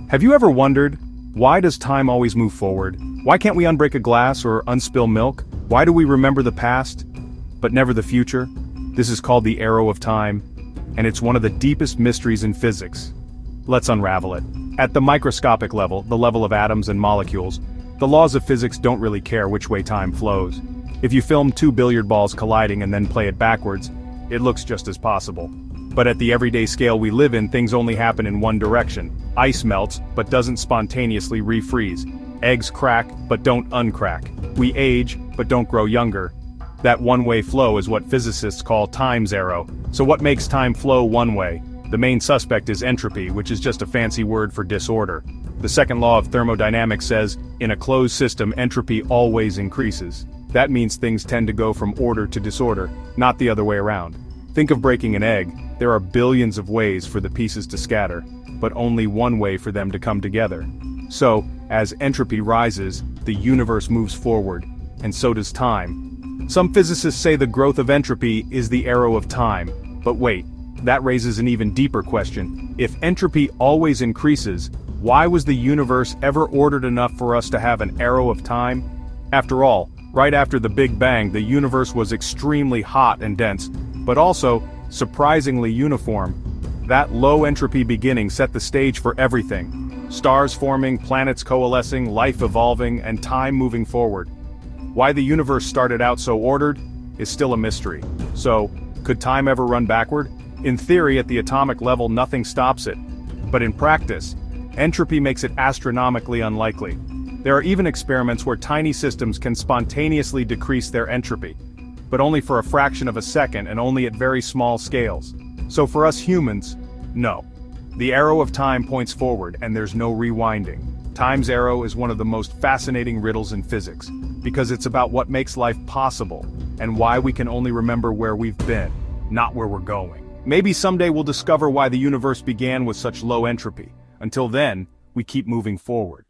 Have you ever wondered, why does time always move forward? Why can't we unbreak a glass or unspill milk? Why do we remember the past, but never the future? This is called the arrow of time, and it's one of the deepest mysteries in physics. Let's unravel it. At the microscopic level, the level of atoms and molecules, the laws of physics don't really care which way time flows. If you film two billiard balls colliding and then play it backwards, it looks just as possible. But at the everyday scale we live in, things only happen in one direction. Ice melts, but doesn't spontaneously refreeze. Eggs crack, but don't uncrack. We age, but don't grow younger. That one-way flow is what physicists call time's arrow. So what makes time flow one way? The main suspect is entropy, which is just a fancy word for disorder. The second law of thermodynamics says, in a closed system, entropy always increases. That means things tend to go from order to disorder, not the other way around. Think of breaking an egg. There are billions of ways for the pieces to scatter, but only one way for them to come together. So, as entropy rises, the universe moves forward, and so does time. Some physicists say the growth of entropy is the arrow of time. But wait, that raises an even deeper question. If entropy always increases, why was the universe ever ordered enough for us to have an arrow of time? After all, right after the Big Bang, the universe was extremely hot and dense, but also surprisingly uniform. That low-entropy beginning set the stage for everything. Stars forming, planets coalescing, life evolving, and time moving forward. Why the universe started out so ordered is still a mystery. So, could time ever run backward? In theory, at the atomic level, nothing stops it. But in practice, entropy makes it astronomically unlikely. There are even experiments where tiny systems can spontaneously decrease their entropy, but only for a fraction of a second and only at very small scales. So for us humans, no. The arrow of time points forward and there's no rewinding. Time's arrow is one of the most fascinating riddles in physics, because it's about what makes life possible, and why we can only remember where we've been, not where we're going. Maybe someday we'll discover why the universe began with such low entropy. Until then, we keep moving forward.